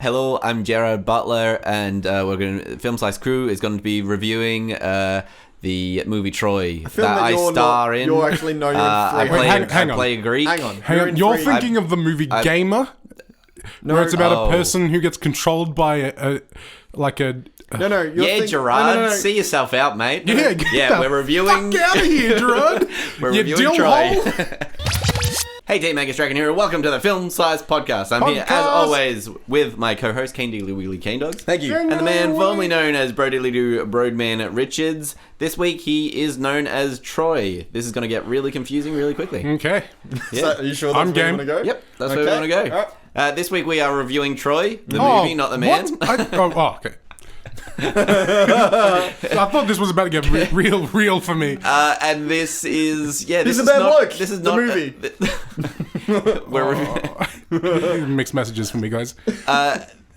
Hello, I'm Gerard Butler, and Film Slice Crew is going to be reviewing the movie Troy that I star in. You're actually no, you're in three. I play a Greek. Hang on. You're thinking of the movie Gamer, where it's about a person who gets controlled by a. Gerard, see yourself out, mate. Yeah, we're reviewing. Fuck out of here, Gerard. We're reviewing Troy. Hey team, Angus, Strachan here, and welcome to the Film Slice Podcast. I'm here, as always, with my co-host, kanedawgs. Thank you. And the man formerly known as Broadman Richards. This week, he is known as Troy. This is going to get really confusing really quickly. Okay. Yeah. So, are you sure that's where you want to go? Yep, that's where we want to go. All right. This week, we are reviewing Troy, the movie, not the man. Okay. I thought this was about to get real for me. And this is This is a bad bloke. This is the movie. We're mixed messages for me, guys.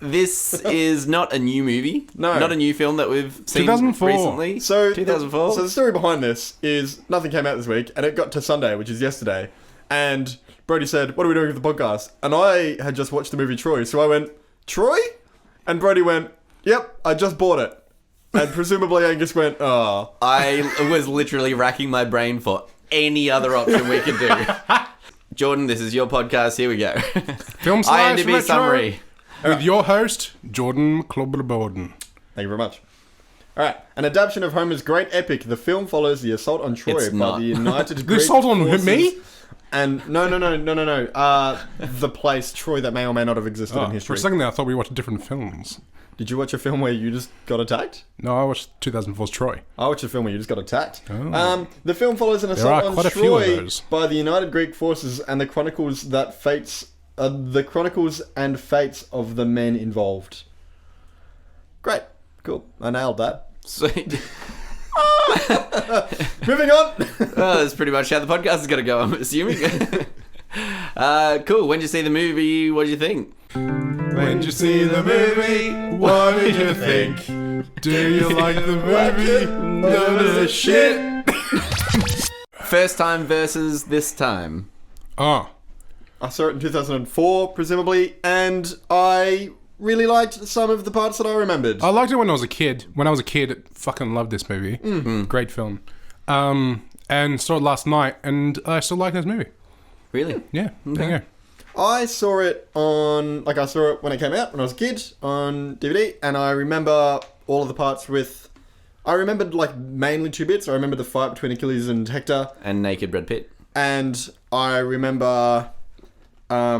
This is not a new movie. No. Not a new film that we've seen 2004. recently. So 2004. So the story behind this is nothing came out this week, and it got to Sunday, which is yesterday, and Brody said, "What are we doing with the podcast?" And I had just watched the movie Troy, so I went, "Troy?" And Brody went, "Yep, I just bought it." And presumably Angus went, "Oh." I was literally racking my brain for any other option we could do. Jordan, this is your podcast. Here we go. Film Slice IMDb summary. With your host, Jordan Klobber-Borden. Thank you very much. All right. An adaptation of Homer's great epic, the film follows the assault on Troy It's by not. the United The Great assault on Forces. me? And no. The place, Troy, that may or may not have existed in For history. a second there, I thought we watched different films. Did you watch a film where you just got attacked? No, I watched 2004's Troy. I watched a film where you just got attacked. Oh. The film follows an assault are on quite a few of Troy those. by the United Greek Forces and the chronicles and fates of the men involved. Great. Cool. I nailed that. Sweet. Moving on. Well, that's pretty much how the podcast is going to go, I'm assuming. Cool. When did you see the movie? What did you think? When did you see the movie? What did you think? Do you like the movie? None of the shit. First time versus this time. Oh. I saw it in 2004, presumably, and I really liked some of the parts that I remembered. I liked it when I was a kid. When I was a kid, I fucking loved this movie. Mm-hmm. Great film. And saw it last night, and I still like this movie. Really? Yeah. Okay. There you go. I saw it I saw it when it came out, when I was a kid, on DVD, and I remember all of the parts I remembered, mainly two bits. I remember the fight between Achilles and Hector. And naked Brad Pitt. And I remember the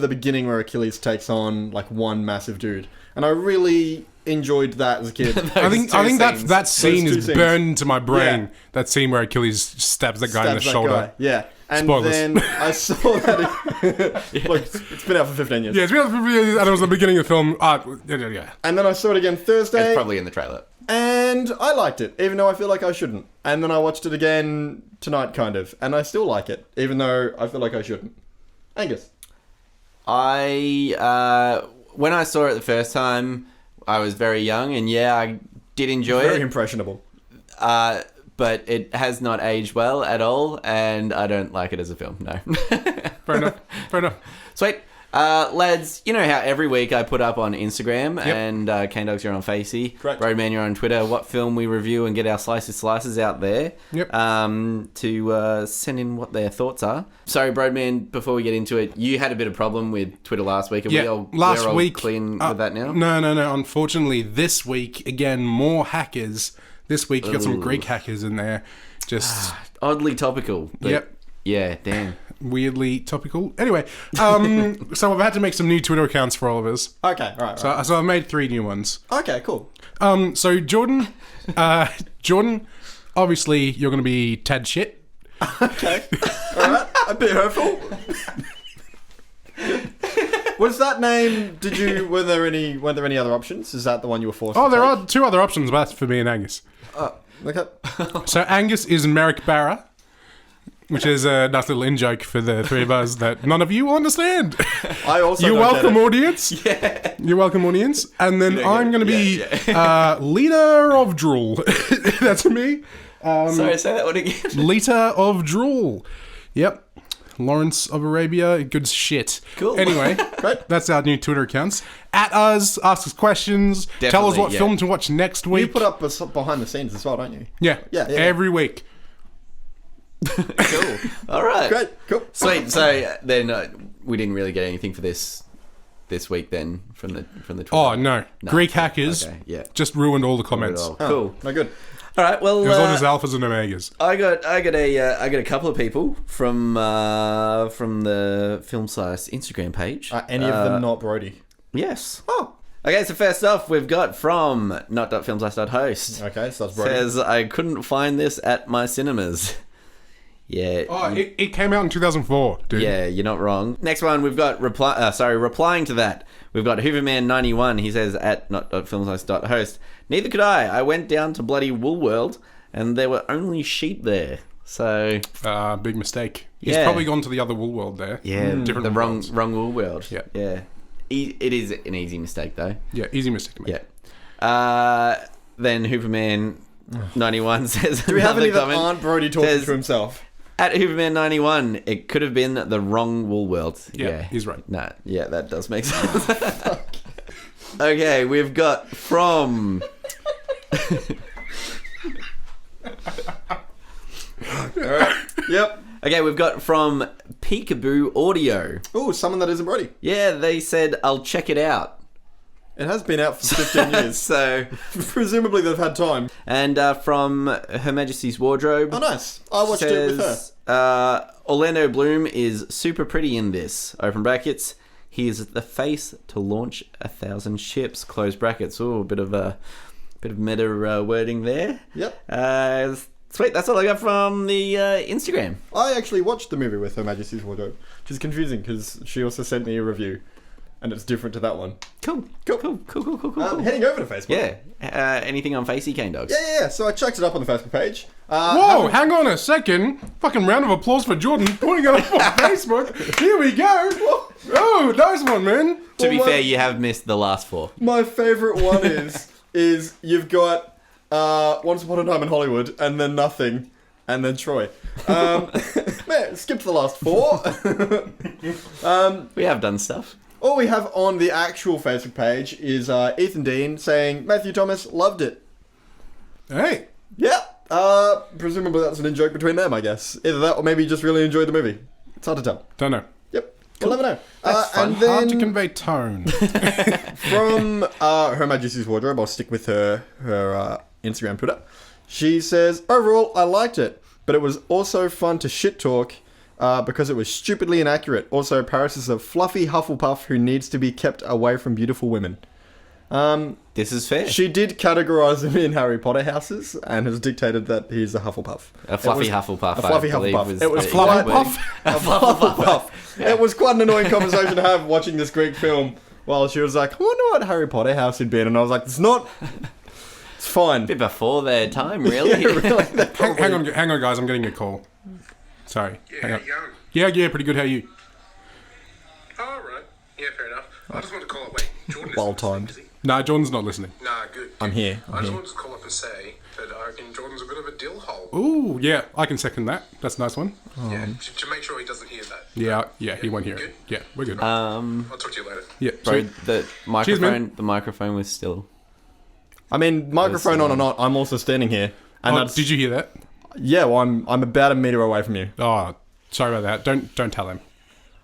beginning where Achilles takes on, one massive dude. And I really enjoyed that as a kid. I think that scene Those two is scenes. burned into my brain. Yeah. That scene where Achilles stabs that guy in the Stabs that shoulder. guy. Yeah. And Spoilers. then I saw that... Look, it's been out for 15 years. Yeah, and it was the beginning of the film. Yeah. And then I saw it again Thursday. It's probably in the trailer. And I liked it, even though I feel like I shouldn't. And then I watched it again tonight, kind of. And I still like it, even though I feel like I shouldn't. Angus. When I saw it the first time, I was very young, and yeah, I did enjoy Very it. impressionable. But it has not aged well at all, and I don't like it as a film, no. Fair enough. Sweet. Lads, you know how every week I put up on Instagram, and kanedawgs, you're on Facey. Correct. Roadman, you're on Twitter, what film we review and get our slices out there. Yep. To send in what their thoughts are. Sorry, Broadman, before we get into it, you had a bit of problem with Twitter last week. Yeah, we're all clean with that now? No. Unfortunately, this week, again, more hackers. This week, you got some Greek hackers in there. Just oddly topical. But Yep. Yeah, damn. weirdly topical. Anyway, so I've had to make some new Twitter accounts for all of us. Okay, all right. So I've made 3 new ones. Okay, cool. So Jordan, obviously you're going to be Tad Shit. Okay. All right. A bit hurtful. Was that name? Weren't there any other options? Is that the one you were forced? Oh, to there take? are 2 other options, but that's for me and Angus. Okay. So Angus is Merrick Barra, which is a nice little in-joke for the 3 of us that none of you will understand. I also. You're don't welcome, get it. audience. Yeah. You're welcome, audience. And then I'm going to be leader of drool. That's me. Sorry, say that one again. Liter of drool. Yep. Lawrence of Arabia. Good shit. Cool. Anyway, Great. that's our new Twitter accounts. At us, ask us questions. Tell us Definitely, what yeah. film to watch next You week. put up behind the scenes as well, don't you? Yeah, Yeah. every week. Cool. All right. Great. Cool. Sweet. So then we didn't really get anything for this week then from the Twitter. Oh, no. Greek hackers Okay, yeah. just ruined all the Not at comments. all. Oh, Cool. No good. All right. Well, It was all just alphas and omegas. I got a couple of people from the Film Slice Instagram page. Any of them not Brody? Yes. Oh. Okay, so first off, we've got from not.filmslice.host. Okay, so that's Brody. Says, I couldn't find this at my cinemas. Yeah. Oh, it came out in 2004, dude. Yeah, you're not wrong. Next one, we've got replying to that. We've got Hooverman91. He says at not.filmslice.host. Neither could I. I went down to bloody Wool World and there were only sheep there. So Big mistake. He's Yeah. probably gone to the other Wool World there. yeah, Different the worlds. wrong Wool World. Yeah. Yeah. It is an easy mistake though. Yeah, easy mistake to make. Yeah. Then Hooverman91 says, Do we have any that comment, aren't Brody talking says, to himself? At Hooverman91, it could have been the wrong Wool World. Yeah, he's right. Nah, yeah, that does make sense. Okay, we've got from... Yep. Okay, we've got from Peekaboo Audio. Oh, someone that isn't Brody. Yeah, they said, I'll check it out. It has been out for 15 years. So, Presumably they've had time. and from Her Majesty's Wardrobe. Oh, nice. I watched it with her. her. Orlando Bloom is super pretty in this. Open brackets. He is the face to launch 1,000 ships. Close brackets. Ooh, a bit of meta wording there. Yep. Sweet. That's all I got from the Instagram. I actually watched the movie with Her Majesty's Wardrobe, which is confusing because she also sent me a review, and it's different to that one. Cool. Cool. Heading over to Facebook. Yeah. Anything on Facey kanedawgs? Yeah. So I checked it up on the Facebook page. Whoa, hang on a second. Fucking round of applause for Jordan putting it up on Facebook. Here we go. Oh, nice one, man. To be Well, fair, you have missed the last four. My favourite one is you've got Once Upon a Time in Hollywood, and then Nothing, and then Troy. Man, skip to the last four. We have done stuff. All we have on the actual Facebook page is Ethan Dean saying, Matthew Thomas loved it. Hey. Yeah. Presumably that's an in-joke between them, I guess. Either that or maybe he just really enjoyed the movie. It's hard to tell. Don't know. Yep. We'll never know. That's fun. And then Hard to convey tone. from Her Majesty's Wardrobe, I'll stick with her Instagram, Twitter. She says, overall, I liked it, but it was also fun to shit talk because it was stupidly inaccurate. Also, Paris is a fluffy Hufflepuff who needs to be kept away from beautiful women. This is fair. She did categorize him in Harry Potter houses and has dictated that he's a Hufflepuff. A fluffy It was- Hufflepuff. A fluffy I believe Hufflepuff. It was the quite exact wording. a Hufflepuff. It was quite an annoying conversation to have watching this Greek film while she was like, I wonder what Harry Potter house he'd been. And I was like, it's not... It's fine. Bit before their time, really. Yeah, really. hang on, guys. I'm getting a call. Sorry. Hang on. How you going? Yeah, pretty good. How are you? Oh, right. Yeah, fair enough. I just wanted to call up. Wait, Jordan is Well listening, timed. is he? Nah, Jordan's not listening. Nah, good. I'm here. I just wanted to call up and say that I reckon Jordan's a bit of a dill hole. Ooh, yeah. I can second that. That's a nice one. Yeah, to make sure he doesn't hear that. Yeah, he won't hear it. Yeah, we're good. I'll talk to you later. Yeah, Bro, so, the microphone was still... I mean, microphone on or not, I'm also standing here. And that's... did you hear that? Yeah, well, I'm about a metre away from you. Oh, sorry about that. Don't tell him.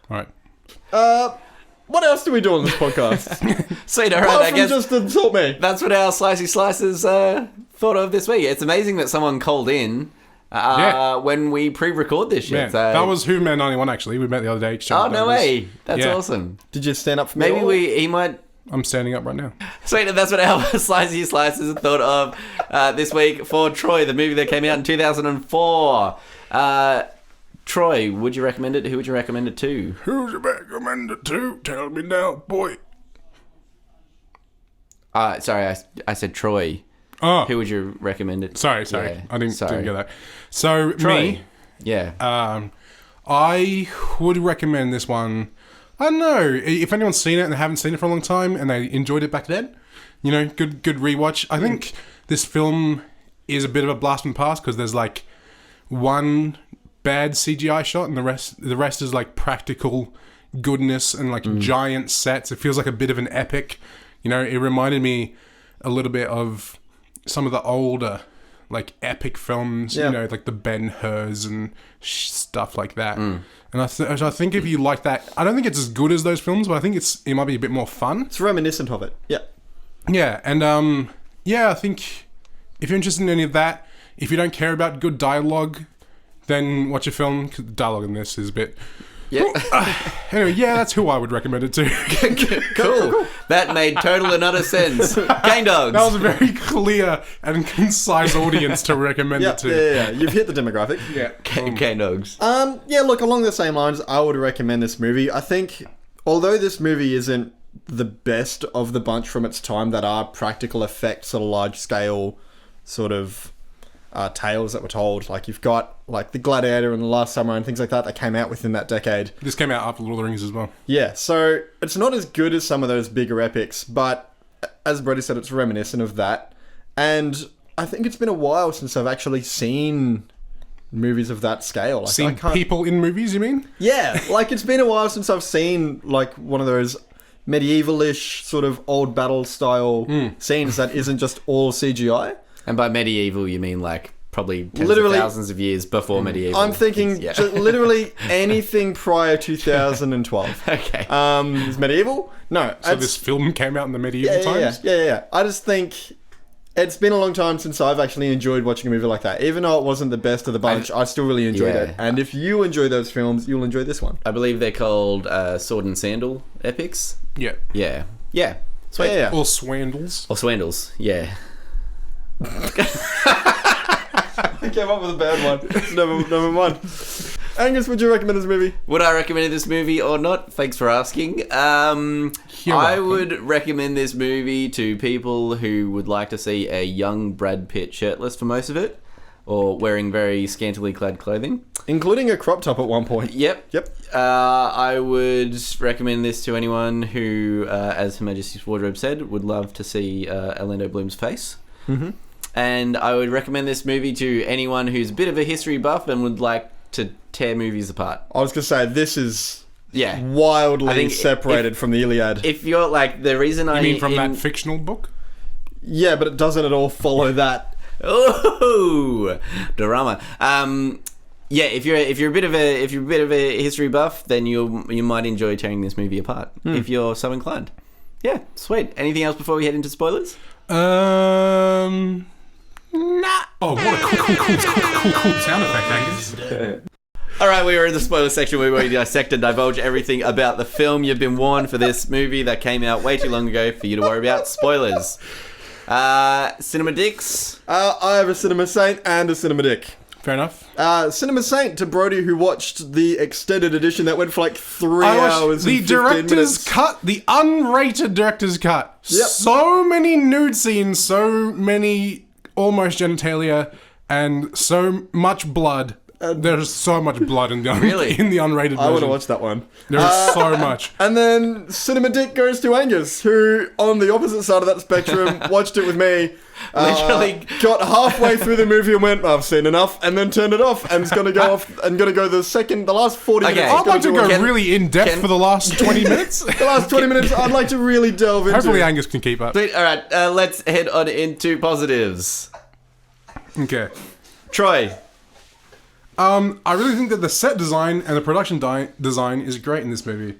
All right. What else do we do on this podcast? Sweet, alright, Apart I from guess just insult me. that's what our Slicey Slices thought of this week. It's amazing that someone called in Yeah. when we pre-record this shit. Yeah, So... that was Hooverman 91, actually. We met the other day. Oh, no way. That's Yeah. awesome. Did you stand up for me? at all? Maybe he might... I'm standing up right now. Sweet, and that's what our Slicey Slices thought of this week for Troy, the movie that came out in 2004. Troy, would you recommend it? Who would you recommend it to? Who's your recommended to? Tell me now, boy. Sorry, I said Troy. Oh, Who would you recommend it? sorry. Yeah, I didn't sorry. get that. So, Troy. me, Yeah. I would recommend this one. I don't know. If anyone's seen it and they haven't seen it for a long time and they enjoyed it back then, good rewatch. I think this film is a bit of a blast from the past because there's like one bad CGI shot, and the rest is like practical goodness and like giant sets. It feels like a bit of an epic. You know, it reminded me a little bit of some of the older like epic films, you know, like the Ben-Hurs and stuff like that. And I think if you like that, I don't think it's as good as those films, but I think it might be a bit more fun. It's reminiscent of it. Yeah. Yeah, and I think if you're interested in any of that, if you don't care about good dialogue, then watch a film. 'Cause the dialogue in this is a bit. Yeah. Anyway, yeah, that's who I would recommend it to. Cool. That made total and utter sense. Kanedawgs. That was a very clear and concise audience to recommend it to. Yeah. You've hit the demographic. Yeah. Kanedawgs. Yeah, look, along the same lines, I would recommend this movie. I think, although this movie isn't the best of the bunch from its time that are practical effects, sort of large scale sort of tales that were told, like you've got like The Gladiator and The Last Samurai and things like that came out within that decade. This came out after Lord of the Rings as well. Yeah, so it's not as good as some of those bigger epics, but as Brody said, it's reminiscent of that. And I think it's been a while since I've actually seen movies of that scale. Like, Seen people in movies, you mean? Yeah, like it's been a while since I've seen like one of those medieval-ish sort of old battle style scenes that isn't just all CGI. And by medieval, you mean like probably tens Literally- of thousands of years before medieval. I'm thinking Yeah. literally anything prior to 2012. Okay. Is medieval? No. So this film came out in the medieval times? Yeah. I just think it's been a long time since I've actually enjoyed watching a movie like that. Even though it wasn't the best of the bunch, I still really enjoyed Yeah. it. And if you enjoy those films, you'll enjoy this one. I believe they're called sword and sandal epics. Yeah. Yeah. Yeah. Sweet. Yeah. Or swandles. Or swandles. Yeah. I came up with a bad one. It's number one. Angus, would you recommend this movie? Would I recommend this movie or not? Thanks for asking. You're I welcome. would recommend this movie to people who would like to see a young Brad Pitt shirtless for most of it, or wearing very scantily clad clothing. Including a crop top at one point. Yep. Yep. I would recommend this to anyone who, as Her Majesty's Wardrobe said, would love to see Orlando Bloom's face. Mm-hmm. And I would recommend this movie to anyone who's a bit of a history buff and would like to tear movies apart. I was going to say, this is Yeah. I wildly think separated from the Iliad. If you're like, the reason You mean from that fictional book? Yeah, but it doesn't at all follow that. Oh, drama. Yeah, if you're a bit of a history buff, then you might enjoy tearing this movie apart if you're so inclined. Yeah, sweet. Anything else before we head into spoilers? Nah. Oh, what a cool sound effect, Angus. All right, we are in the spoiler section where we dissect and divulge everything about the film. You've been warned for this movie that came out way too long ago for you to worry about spoilers. Cinema Dicks. I have a Cinema Saint and a Cinema Dick. Fair enough. Cinema Saint to Brody, who watched the extended edition that went for like 3 I watched hours the and 15 director's minutes. cut, the unrated director's cut. Yep. So many nude scenes, so many almost genitalia, and so much blood. There's so much blood in the Really? in the unrated version. I want to watch that one. There's so much. And then Cinema Dick goes to Angus, who, on the opposite side of that spectrum, watched it with me. Literally. Got halfway through the movie and went, I've seen enough, and then turned it off, and is going to go off, and going to go the last 40 Okay. minutes. I'd like to go Can- really in depth for the last 20 minutes. The last 20 minutes, I'd like to really delve into. Hopefully Angus can keep up. Sweet. All right, let's head on into positives. Okay. Troy. I really think that the set design and the production design is great in this movie.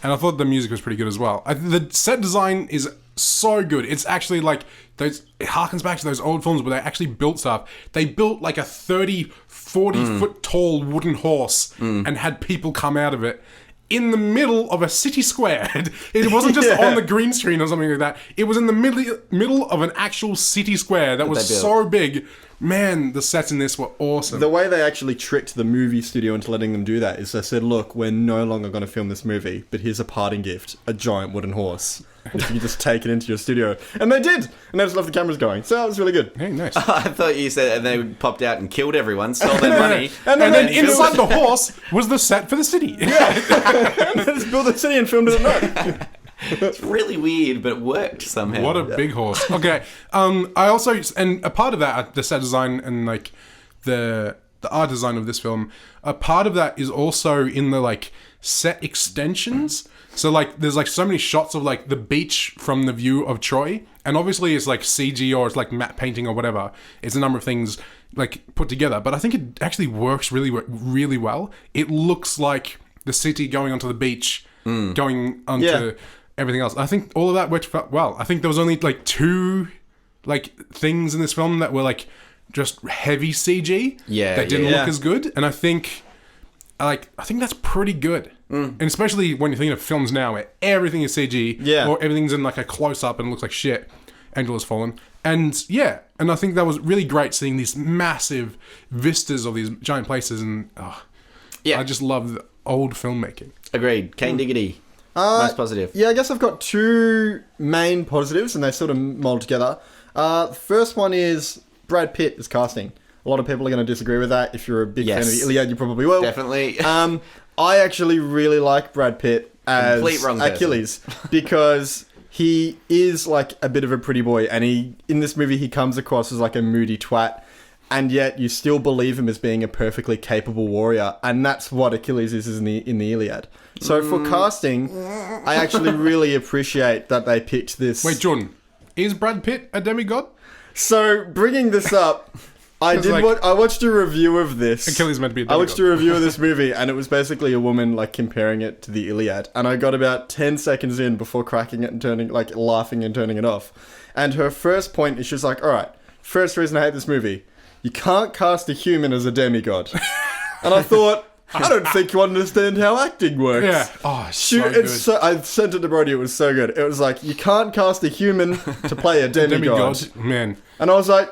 And I thought the music was pretty good as well. The set design is so good. It's actually like it harkens back to those old films where they actually built stuff. They built like a 30, 40 foot tall wooden horse and had people come out of it in the middle of a city square. It wasn't just on the green screen or something like that. It was in the middle of an actual city square that was they built. so big. Man, the sets in this were awesome. The way they actually tricked the movie studio into letting them do that is they said, look, we're no longer going to film this movie, but here's a parting gift, a giant wooden horse. If you just take it into your studio. And they did! And they just left the cameras going. So that was really good. Hey, nice. I thought you said, and they popped out and killed everyone, stole their money. And And then they inside the horse was the set for the city. and they just built the city and filmed it at night. It's really weird, but it worked somehow. What a big horse. Okay. I also, and a part of that, the set design and like the the art design of this film. A part of that is also in the like set extensions. So like there's like so many shots of like the beach from the view of Troy, and obviously it's like CG or it's like matte painting or whatever. It's a number of things like put together, but I think it actually works really well. It looks like the city going onto the beach, going onto everything else. I think all of that worked well. I think there was only like 2 like things in this film that were like just heavy CG that didn't look as good, and I think that's pretty good. And especially when you're thinking of films now where everything is CG or everything's in like a close-up and looks like shit. Angel Has Fallen. And I think that was really great seeing these massive vistas of these giant places, and I just love the old filmmaking. Agreed. Kane Diggity. Most positive. Yeah, I guess I've got 2 main positives, and they sort of mold together. The first one is Brad Pitt is casting. A lot of people are going to disagree with that. If you're a big fan of the Iliad, you probably will. Definitely. I actually really like Brad Pitt as Complete wrong person. Achilles because he is like a bit of a pretty boy, and in this movie he comes across as like a moody twat, and yet you still believe him as being a perfectly capable warrior, and that's what Achilles is in the Iliad. So for casting, I actually really appreciate that they picked this. Wait, Jordan, is Brad Pitt a demigod? So bringing this up, I watched a review of this. Achilles meant to be a I demigod. watched a review of this movie, and it was basically a woman like comparing it to the Iliad, and I got about 10 seconds in before cracking it and laughing and turning it off. And her first point is she's like, all right, first reason I hate this movie, you can't cast a human as a demigod. And I thought, I don't think you understand how acting works. Yeah. Oh, it's so good. I sent it to Brody. It was so good. It was like, you can't cast a human to play a demigod. Man. And I was like,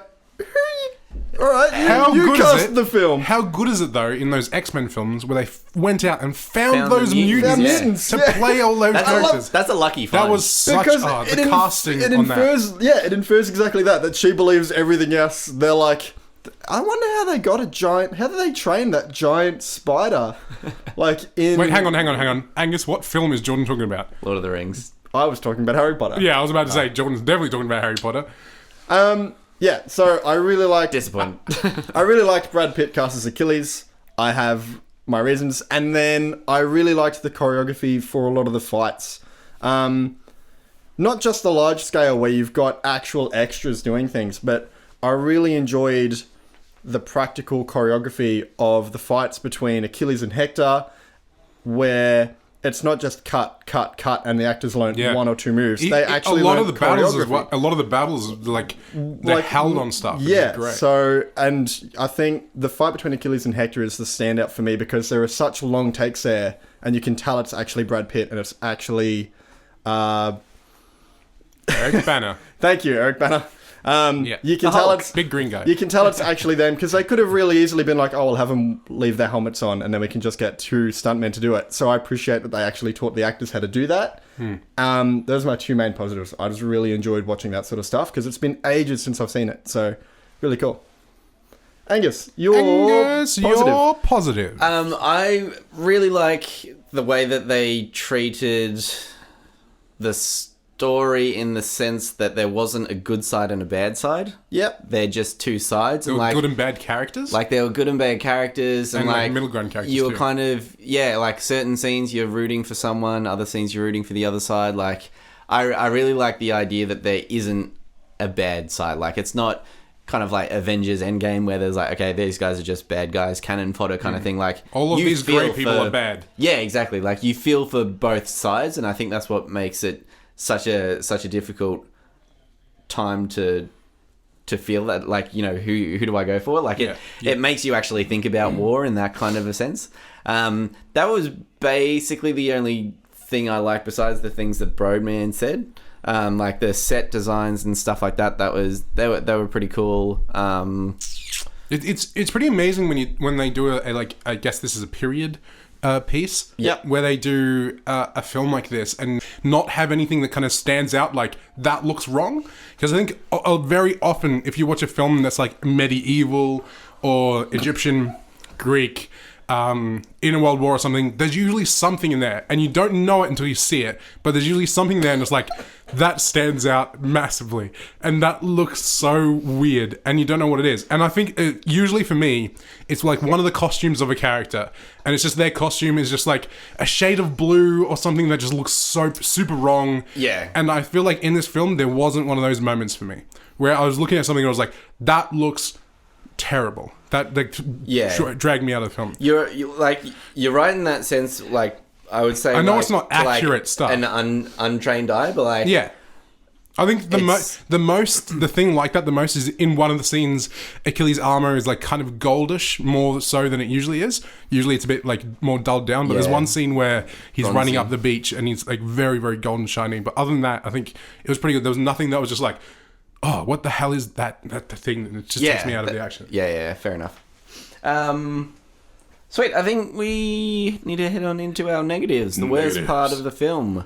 all right, you cast the film. How good is it though in those X-Men films where they went out and found those mutants to play all those characters? That's a lucky find. That was such the casting on that. Yeah, it infers exactly that she believes everything else. They're like, I wonder how they got how did they train that giant spider? Wait, hang on. Angus, what film is Jordan talking about? Lord of the Rings. I was talking about Harry Potter. Yeah, I was about to say, Jordan's definitely talking about Harry Potter. Yeah, so I really liked... Disappointed. I really liked Brad Pitt cast as Achilles. I have my reasons. And then I really liked the choreography for a lot of the fights. Not just the large scale where you've got actual extras doing things, but I really enjoyed the practical choreography of the fights between Achilles and Hector, where... it's not just cut, and the actors learn 1 or 2 moves. They actually a lot of the battles choreography. as well. A lot of the battles, they're held on stuff. Yeah. Great. So, and I think the fight between Achilles and Hector is the standout for me because there are such long takes there, and you can tell it's actually Brad Pitt and it's actually Eric Banner. Thank you, Eric Banner. You can tell it's big green guy. You can tell it's actually them because they could have really easily been like, "Oh, we'll have them leave their helmets on, and then we can just get 2 stuntmen to do it." So I appreciate that they actually taught the actors how to do that. Those are my 2 main positives. I just really enjoyed watching that sort of stuff because it's been ages since I've seen it. So really cool. Angus, you're positive. I really like the way that they treated the story in the sense that there wasn't a good side and a bad side. Yep. They're just 2 sides. There were good and bad characters? Like, there were good and bad characters. And like middle ground characters, you were too. kind of... Yeah, like, certain scenes you're rooting for someone, other scenes you're rooting for the other side. Like, I really like the idea that there isn't a bad side. Like, it's not kind of like Avengers Endgame where there's like, okay, these guys are just bad guys, cannon fodder kind of thing. Like, all of these great people are bad. Yeah, exactly. Like, you feel for both sides, and I think that's what makes it such a difficult time to feel that, like, you know, who do I go for? Like, it makes you actually think about war in that kind of a sense. That was basically the only thing I liked besides the things that Broadman said. Like the set designs and stuff like that. They were pretty cool. It's pretty amazing when they do a like, I guess this is a period piece. Yep. Where they do a film like this and not have anything that kind of stands out like that looks wrong. Because I think very often if you watch a film that's like medieval or Egyptian, Greek, in a world war or something, there's usually something in there, and you don't know it until you see it, but there's usually something there, and it's like, that stands out massively, and that looks so weird, and you don't know what it is. And I think, usually for me, it's like one of the costumes of a character, and it's just their costume is just like a shade of blue or something that just looks so super wrong. Yeah. And I feel like in this film, there wasn't one of those moments for me, where I was looking at something and I was like, that looks terrible. That dragged me out of the film. You're right in that sense. Like, I would say, I know it's not accurate stuff. An untrained eye, but like, yeah. I think the thing like that the most is in one of the scenes, Achilles' armor is like kind of goldish, more so than it usually is. Usually it's a bit like more dulled down, but there's one scene where he's running up the beach and he's like very, very golden shiny. But other than that, I think it was pretty good. There was nothing that was just like, oh, what the hell is that thing? And it just takes me out of the action. Yeah, fair enough. Sweet, I think we need to head on into our negatives. The worst part of the film.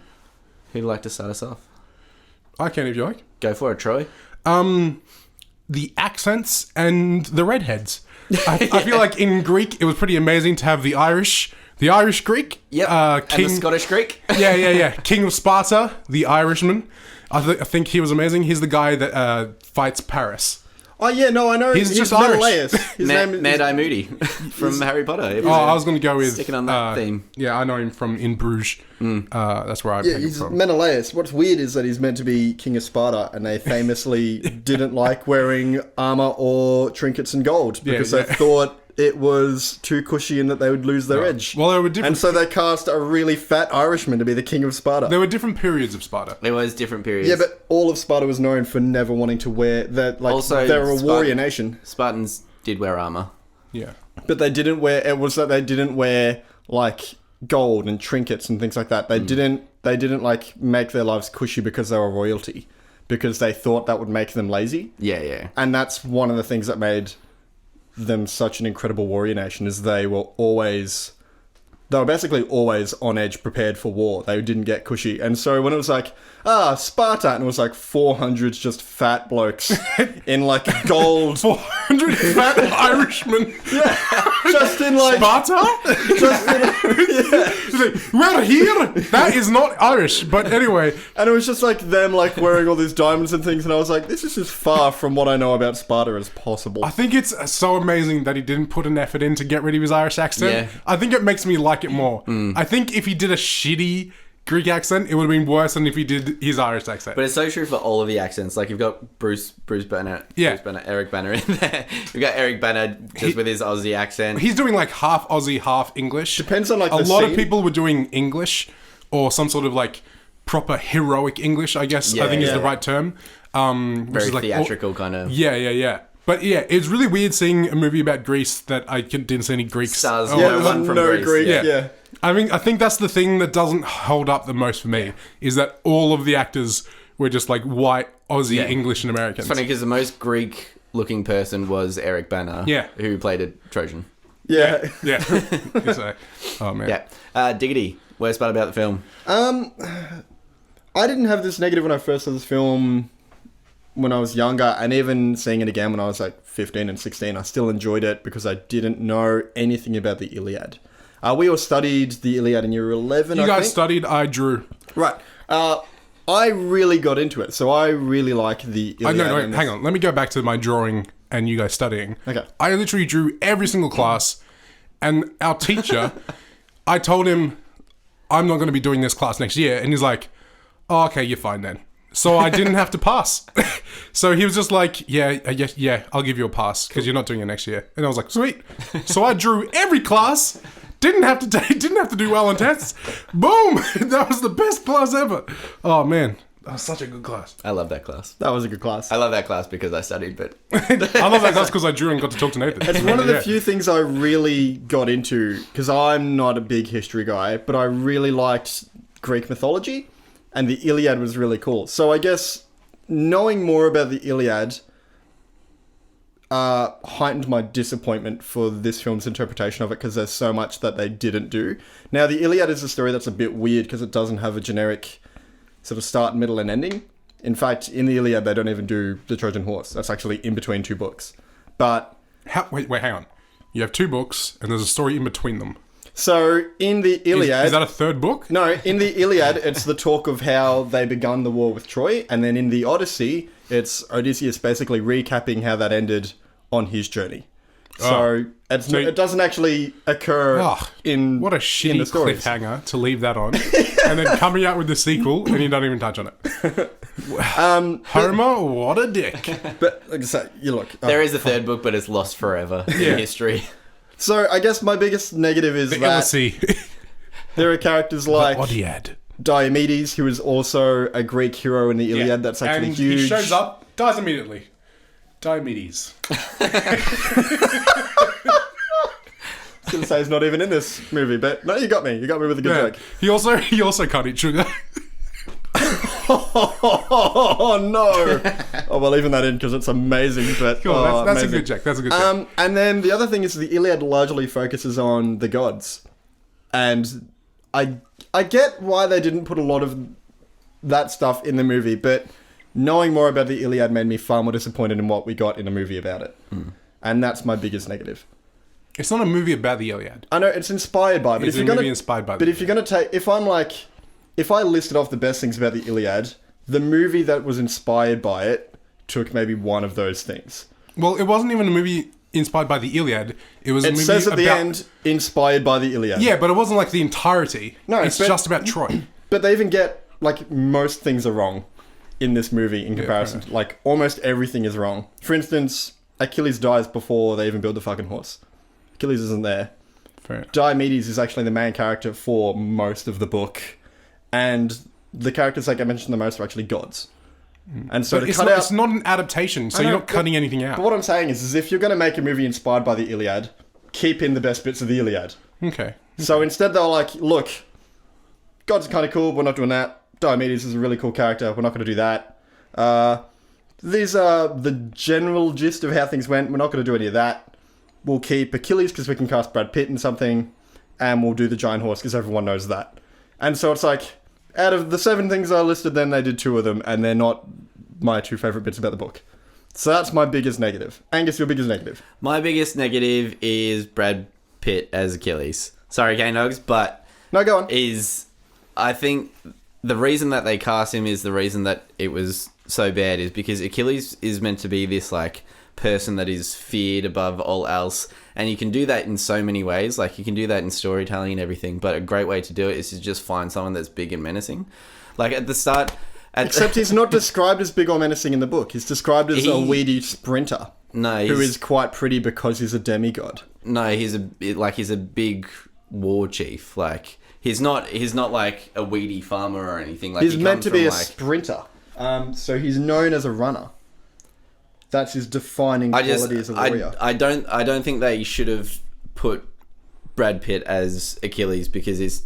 Who'd like to start us off? I can if you like. Go for it, Troy. The accents and the redheads. I feel like in Greek it was pretty amazing to have the Irish Greek. Yep. And the Scottish Greek. Yeah. King of Sparta, the Irishman. I think he was amazing. He's the guy that fights Paris. Oh yeah, no, I know. He's just Irish. Menelaus. His name is Mad-Eye Moody from Harry Potter. I was going to go with sticking on that theme. Yeah, I know him from In Bruges. That's where I picked him he's from. Menelaus. What's weird is that he's meant to be king of Sparta, and they famously didn't like wearing armor or trinkets and gold because they thought it was too cushy and that they would lose their edge. Well, there were different, and so they cast a really fat Irishman to be the king of Sparta. There were different periods of Sparta. There was different periods. Yeah, but all of Sparta was known for never wanting to wear that. Like, also, they're a warrior nation. Spartans did wear armor. Yeah, but they didn't wear. It was that they didn't wear like gold and trinkets and things like that. They didn't. They didn't like make their lives cushy because they were royalty, because they thought that would make them lazy. Yeah. And that's one of the things that made them such an incredible warrior nation, is they were basically always on edge, prepared for war. They didn't get cushy. And so when it was like, Sparta, and it was like 400 just fat blokes in like gold. 400 fat Irishmen. Yeah. Just in like... Sparta? Just in, We're here! That is not Irish, but anyway. And it was just like them like wearing all these diamonds and things, and I was like, this is as far from what I know about Sparta as possible. I think it's so amazing that he didn't put an effort in to get rid of his Irish accent. Yeah. I think it makes me like it more. I think if he did a shitty Greek accent, it would have been worse than if he did his Irish accent. But it's so true for all of the accents. Like, you've got Bruce Banner, Eric Banner in there. You've got Eric Banner just with his Aussie accent. He's doing like half Aussie, half English. Depends on like a the lot scene. of people were doing English or some sort of like proper heroic English, I guess. I think is the right term. Which Very is like theatrical kind of. Yeah. But yeah, it's really weird seeing a movie about Greece that I didn't see any Greek stars. One from Greece. Yeah. I think that's the thing that doesn't hold up the most for me, is that all of the actors were just like white, Aussie, English, and Americans. It's funny because the most Greek-looking person was Eric Banner, who played a Trojan. Yeah. So, oh man. Yeah. Diggity, worst part about the film? I didn't have this negative when I first saw this film when I was younger, and even seeing it again when I was like 15 and 16, I still enjoyed it because I didn't know anything about the Iliad. We all studied the Iliad in year 11, You guys studied, I drew. Right. I really got into it, so I really like the Iliad. No, wait, hang on. Let me go back to my drawing and you guys studying. Okay. I literally drew every single class, and our teacher, I told him, I'm not going to be doing this class next year, and he's like, oh, okay, you're fine then. So I didn't have to pass. So he was just like, yeah, I'll give you a pass because you're not doing it next year. And I was like, sweet. So I drew every class. Didn't have to do well on tests. Boom! That was the best class ever. Oh man, that was such a good class. I love that class. That was a good class. I love that class because I studied, but I love that class because I drew and got to talk to Nathan. It's one of the few things I really got into, because I'm not a big history guy, but I really liked Greek mythology, and the Iliad was really cool. So I guess knowing more about the Iliad heightened my disappointment for this film's interpretation of it, because there's so much that they didn't do. Now, the Iliad is a story that's a bit weird because it doesn't have a generic sort of start, middle, and ending. In fact, in the Iliad, they don't even do the Trojan horse. That's actually in between two books. But Wait, hang on. You have 2 books, and there's a story in between them. So in the Iliad, Is that a third book? no, in the Iliad, it's the talk of how they begun the war with Troy, and then in the Odyssey, it's Odysseus basically recapping how that ended on his journey. So, it doesn't actually occur in What a in shitty the stories. cliffhanger to leave that on, and then coming out with the sequel, and you don't even touch on it. Homer, what a dick. But like I say, you look. There is a third book, but it's lost forever in history. So I guess my biggest negative is The that Iliad. there are characters like Iliad. Diomedes, who is also a Greek hero in the Iliad. Yeah. That's actually and huge. he shows up, dies immediately. Diomedes. I was going to say he's not even in this movie, but no, you got me. You got me with a good joke. He also can't eat sugar. Oh no! Oh, we're leaving that in because it's amazing. But Cool, that's a amazing. good joke. That's a good joke. And then the other thing is the Iliad largely focuses on the gods, and I get why they didn't put a lot of that stuff in the movie, but knowing more about the Iliad made me far more disappointed in what we got in a movie about it, and that's my biggest negative. It's not a movie about the Iliad. I know it's inspired by, but It's if a you're movie gonna, inspired by. but if you're gonna take, if I listed off the best things about the Iliad, the movie that was inspired by it took maybe one of those things. Well, it wasn't even a movie inspired by the Iliad. It was a It movie says at the about- end, inspired by the Iliad. Yeah, but it wasn't like the entirety. No, it's but- just about Troy. But they even get, like, most things are wrong in this movie in comparison. fair Like, almost everything is wrong. For instance, Achilles dies before they even build the fucking horse. Achilles isn't there. Fair enough. Diomedes is actually the main character for most of the book. And the characters, like I mentioned the most, are actually gods. And so But to it's cut not, out... it's not an adaptation, so I know, you're not cutting anything out. But what I'm saying is if you're going to make a movie inspired by the Iliad, keep in the best bits of the Iliad. Okay. So instead they're like, look, gods are kind of cool, we're not doing that. Diomedes is a really cool character, we're not going to do that. These are the general gist of how things went, we're not going to do any of that. We'll keep Achilles because we can cast Brad Pitt in something, and we'll do the giant horse because everyone knows that. And so it's like, out of the 7 things I listed, then they did 2 of them, and they're not my 2 favourite bits about the book. So that's my biggest negative. Angus, your biggest negative. My biggest negative is Brad Pitt as Achilles. Sorry, kanedawgs, but No, go on. I think the reason that they cast him is the reason that it was so bad is because Achilles is meant to be this, like, person that is feared above all else, and you can do that in so many ways. Like, you can do that in storytelling and everything, but a great way to do it is to just find someone that's big and menacing. Like, at the start... Except he's not described as big or menacing in the book. He's described as a weedy sprinter. No, who is quite pretty because he's a demigod. No, he's a big war chief. Like, he's not like a weedy farmer or anything. Like, He's he meant comes to be from, a like, sprinter. So he's known as a runner. That's his defining quality as a warrior. I don't think they should have put Brad Pitt as Achilles because he's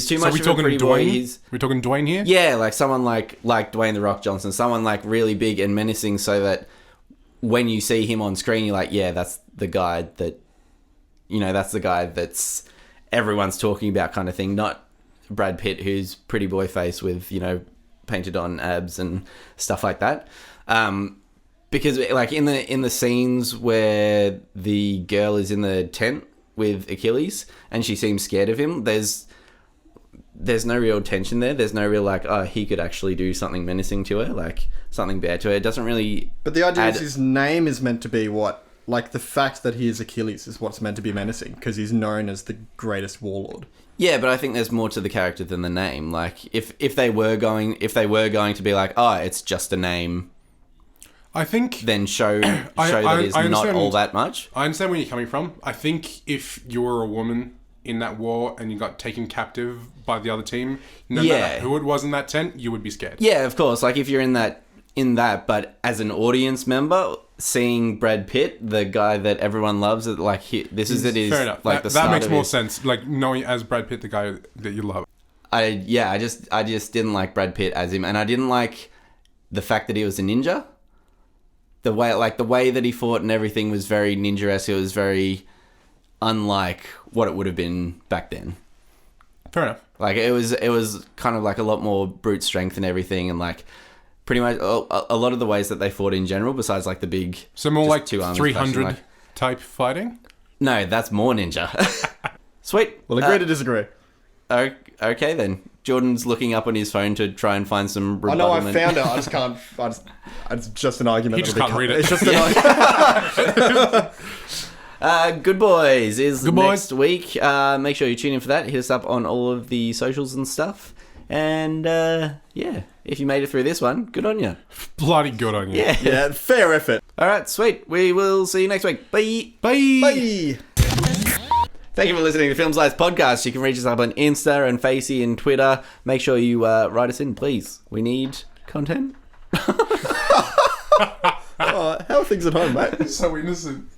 too much of a pretty boy. We're talking Dwayne here? Yeah, like someone like Dwayne The Rock Johnson, someone like really big and menacing, so that when you see him on screen, you're like, yeah, that's the guy that's everyone's talking about, kind of thing. Not Brad Pitt, who's pretty boy face with, painted on abs and stuff like that. Because like in the scenes where the girl is in the tent with Achilles and she seems scared of him, there's no real tension there. There's no real like, oh, he could actually do something menacing to her, like something bad to her. It doesn't really. But the idea is his name is meant to be what? Like the fact that he is Achilles is what's meant to be menacing because he's known as the greatest warlord. Yeah, but I think there's more to the character than the name. Like if they were going to be like, oh, it's just a name. I think then show that it's not all that much. I understand where you're coming from. I think if you were a woman in that war and you got taken captive by the other team, no matter who it was in that tent, you would be scared. Yeah, of course. Like if you're in that, but as an audience member, seeing Brad Pitt, the guy that everyone loves, like fair enough. Like that makes more sense. Like knowing as Brad Pitt, the guy that you love. I just didn't like Brad Pitt as him, and I didn't like the fact that he was a ninja. The way that he fought and everything was very ninja-esque. It was very unlike what it would have been back then. Fair enough. Like it was kind of like a lot more brute strength and everything, and like pretty much a lot of the ways that they fought in general, besides like the big. So more like 2 arms 300 clashing, type fighting. No, that's more ninja. Sweet. Well, agree to disagree. Okay then. Jordan's looking up on his phone to try and find some I know I rebuttalment. found it. I just can't. It's just an argument. He just that'll can't be read it. It's just an argument. Good Boys is Good next Boys. week. Make sure you tune in for that. Hit us up on all of the socials and stuff. And yeah, if you made it through this one, good on you. Bloody good on you. Yeah. Yeah, fair effort. All right, sweet. We will see you next week. Bye. Bye. Bye. Thank you for listening to Film Slice Podcast. You can reach us up on Insta and Facey and Twitter. Make sure you write us in, please. We need content. How are things at home, mate? So innocent.